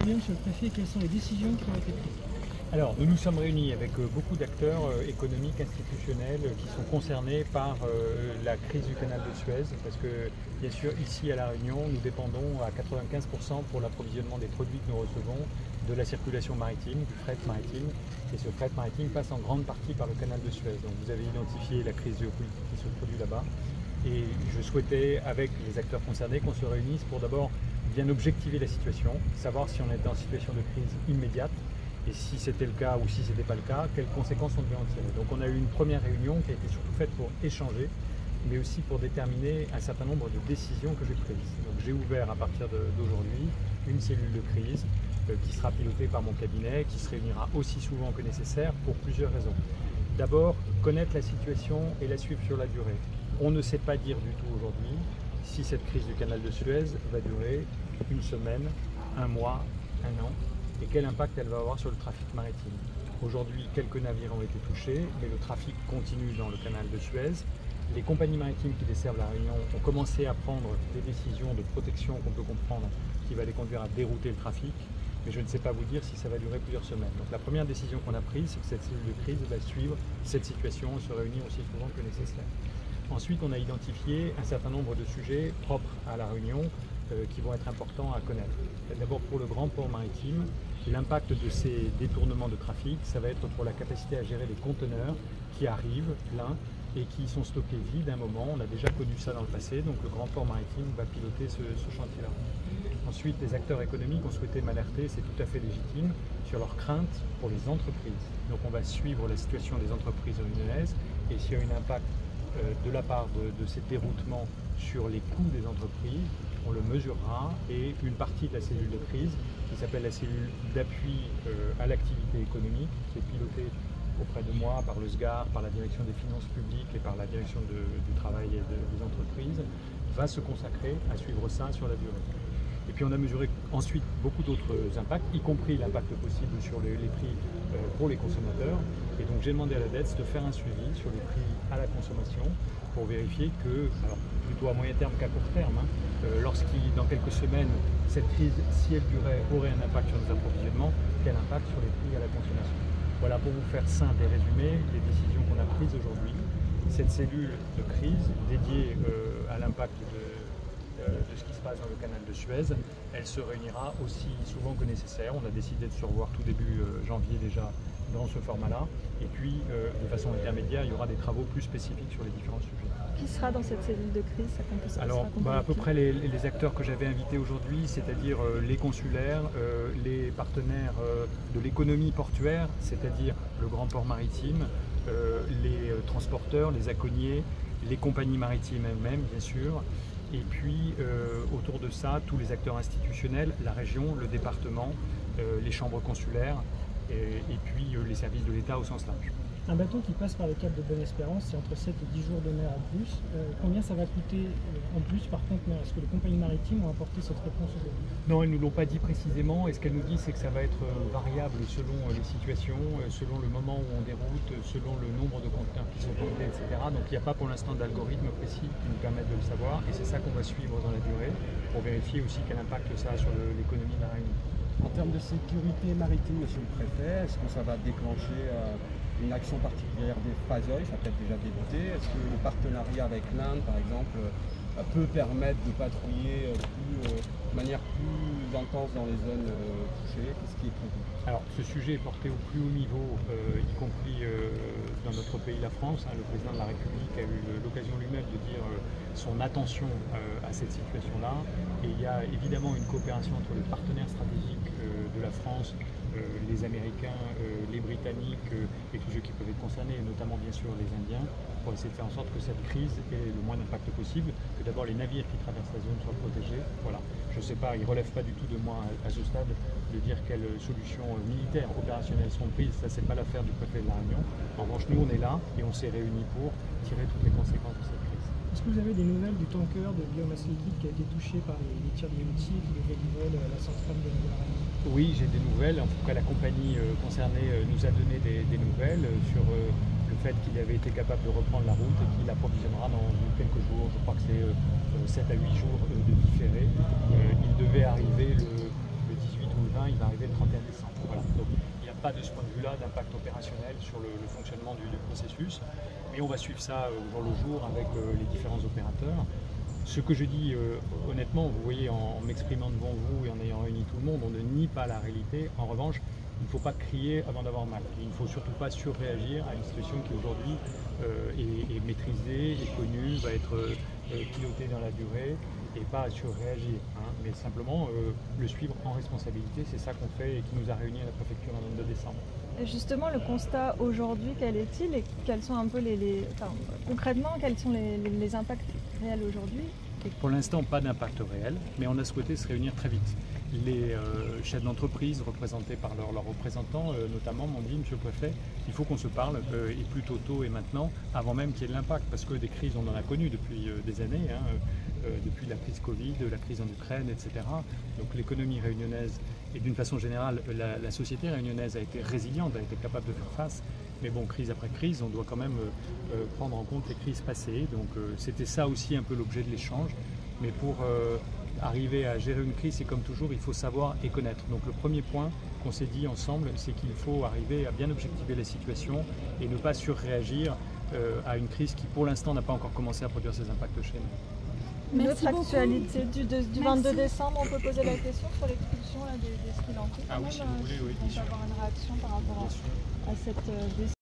Bien, monsieur le préfet, quelles sont les décisions qui ont été prises? Alors, nous nous sommes réunis avec beaucoup d'acteurs économiques, institutionnels qui sont concernés par la crise du canal de Suez, parce que, bien sûr, ici à La Réunion, nous dépendons à 95% pour l'approvisionnement des produits que nous recevons de la circulation maritime, du fret maritime, et ce fret maritime passe en grande partie par le canal de Suez. Donc vous avez identifié la crise géopolitique qui se produit là-bas, et je souhaitais, avec les acteurs concernés, qu'on se réunisse pour d'abord bien objectiver la situation, savoir si on était en situation de crise immédiate, et si c'était le cas ou si ce n'était pas le cas, quelles conséquences on devait en tirer. Donc on a eu une première réunion qui a été surtout faite pour échanger, mais aussi pour déterminer un certain nombre de décisions que j'ai prises. Donc j'ai ouvert à partir d'aujourd'hui une cellule de crise qui sera pilotée par mon cabinet, qui se réunira aussi souvent que nécessaire pour plusieurs raisons. D'abord, connaître la situation et la suivre sur la durée. On ne sait pas dire du tout aujourd'hui si cette crise du canal de Suez va durer une semaine, un mois, un an, et quel impact elle va avoir sur le trafic maritime. Aujourd'hui, quelques navires ont été touchés, mais le trafic continue dans le canal de Suez. Les compagnies maritimes qui desservent La Réunion ont commencé à prendre des décisions de protection qu'on peut comprendre qui va les conduire à dérouter le trafic, mais je ne sais pas vous dire si ça va durer plusieurs semaines. Donc la première décision qu'on a prise, c'est que cette cellule de crise va suivre cette situation et se réunir aussi souvent que nécessaire. Ensuite, on a identifié un certain nombre de sujets propres à La Réunion qui vont être importants à connaître. D'abord pour le grand port maritime, l'impact de ces détournements de trafic, ça va être pour la capacité à gérer les conteneurs qui arrivent pleins et qui sont stockés vides à un moment. On a déjà connu ça dans le passé, donc le grand port maritime va piloter ce chantier-là. Ensuite, les acteurs économiques ont souhaité m'alerter, c'est tout à fait légitime, sur leurs craintes pour les entreprises. Donc on va suivre la situation des entreprises réunionnaises et s'il y a un impact de la part de ces déroutements sur les coûts des entreprises, on le mesurera, et une partie de la cellule de crise, qui s'appelle la cellule d'appui à l'activité économique, qui est pilotée auprès de moi par le SGAR, par la direction des finances publiques et par la direction du travail et des entreprises, va se consacrer à suivre ça sur la durée. Et puis on a mesuré ensuite beaucoup d'autres impacts, y compris l'impact possible sur les prix pour les consommateurs. Et donc j'ai demandé à la DETS de faire un suivi sur les prix à la consommation pour vérifier que, alors plutôt à moyen terme qu'à court terme, dans quelques semaines, cette crise, si elle durait, aurait un impact sur nos approvisionnements, quel impact sur les prix à la consommation. Voilà, pour vous faire simple et résumer les décisions qu'on a prises aujourd'hui. Cette cellule de crise dédiée à l'impact de ce qui se passe dans le canal de Suez, elle se réunira aussi souvent que nécessaire. On a décidé de se revoir tout début janvier déjà dans ce format-là. Et puis, de façon intermédiaire, il y aura des travaux plus spécifiques sur les différents sujets. Qui sera dans cette cellule de crise? Alors, à peu près les acteurs que j'avais invités aujourd'hui, c'est-à-dire les consulaires, les partenaires de l'économie portuaire, c'est-à-dire le grand port maritime, les transporteurs, les aconniers, les compagnies maritimes elles-mêmes, bien sûr. Et puis, autour de ça, tous les acteurs institutionnels, la région, le département, les chambres consulaires, et puis les services de l'État au sens large. Un bateau qui passe par le cap de Bonne-Espérance, c'est entre 7 et 10 jours de mer en plus. Combien ça va coûter en plus par conteneur? Est-ce que les compagnies maritimes ont apporté cette réponse aujourd'hui? Non, elles ne nous l'ont pas dit précisément. Et ce qu'elles nous disent, c'est que ça va être variable selon les situations, selon le moment où on déroute, selon le nombre de conteneurs qui sont portés, etc. Donc il n'y a pas pour l'instant d'algorithme précis qui nous permette de le savoir. Et c'est ça qu'on va suivre dans la durée pour vérifier aussi quel impact ça a sur l'économie de La Réunion. En termes de sécurité maritime, monsieur le préfet, est-ce que ça va déclencher une action particulière des Fazoy? Ça a peut-être déjà débuté. Est-ce que le partenariat avec l'Inde, par exemple, peut permettre de patrouiller de manière plus intense dans les zones touchées? Qu'est-ce qui est prévu? Alors, ce sujet est porté au plus haut niveau, y compris dans notre pays, la France. Le président de la République a eu l'occasion lui-même de dire son attention à cette situation-là. Et il y a évidemment une coopération entre les partenaires stratégiques de la France, les Américains, les Britanniques et tous ceux qui peuvent être concernés, et notamment bien sûr les Indiens, pour essayer de faire en sorte que cette crise ait le moins d'impact possible, que d'abord les navires qui traversent la zone soient protégés. Voilà. Je ne sais pas, il ne relève pas du tout de moi à ce stade de dire quelles solutions militaires, opérationnelles sont prises. Ça, c'est pas l'affaire du préfet de La Réunion. En revanche, nous, on est là et on s'est réunis pour tirer toutes les conséquences de cette crise. Est-ce que vous avez des nouvelles du tanker de biomasse liquide qui a été touché par les tirs d'Youti qui devait livrer la centrale de La Réunion? Oui, j'ai des nouvelles. En tout cas, la compagnie concernée nous a donné des nouvelles sur le fait qu'il avait été capable de reprendre la route et qu'il approvisionnera dans quelques jours. Je crois que c'est 7 à 8 jours de différé. Il devait arriver le 18 ou 2020, il va arriver le 31 décembre. Voilà. Donc il n'y a pas de ce point de vue-là d'impact opérationnel sur le fonctionnement du processus, mais on va suivre ça au jour le jour avec les différents opérateurs. Ce que je dis honnêtement, vous voyez, en m'exprimant devant vous et en ayant réuni tout le monde, on ne nie pas la réalité. En revanche, il ne faut pas crier avant d'avoir mal. Il ne faut surtout pas surréagir à une situation qui aujourd'hui est maîtrisée, est connue, va être pilotée dans la durée et pas à surréagir. Hein, mais simplement le suivre en responsabilité, c'est ça qu'on fait et qui nous a réunis à la préfecture le 22 décembre. Et justement, le constat aujourd'hui, quel est-il et quels sont un peu concrètement, quels sont les impacts réels aujourd'hui? Pour l'instant, pas d'impact réel, mais on a souhaité se réunir très vite. Les chefs d'entreprise représentés par leurs représentants, notamment, m'ont dit, monsieur le préfet, il faut qu'on se parle, et plutôt tôt et maintenant, avant même qu'il y ait de l'impact, parce que des crises, on en a connu depuis des années, hein, depuis la crise Covid, la crise en Ukraine, etc. Donc l'économie réunionnaise, et d'une façon générale, la société réunionnaise a été résiliente, a été capable de faire face. Mais bon, crise après crise, on doit quand même prendre en compte les crises passées. Donc c'était ça aussi un peu l'objet de l'échange. Mais pour arriver à gérer une crise, c'est comme toujours, il faut savoir et connaître. Donc le premier point qu'on s'est dit ensemble, c'est qu'il faut arriver à bien objectiver la situation et ne pas surréagir à une crise qui pour l'instant n'a pas encore commencé à produire ses impacts chez nous. Une autre actualité du 22 décembre, on peut poser la question sur l'expulsion des Sri Lankais. Ah oui, si vous voulez, oui. On peut avoir une réaction par rapport à cette décision.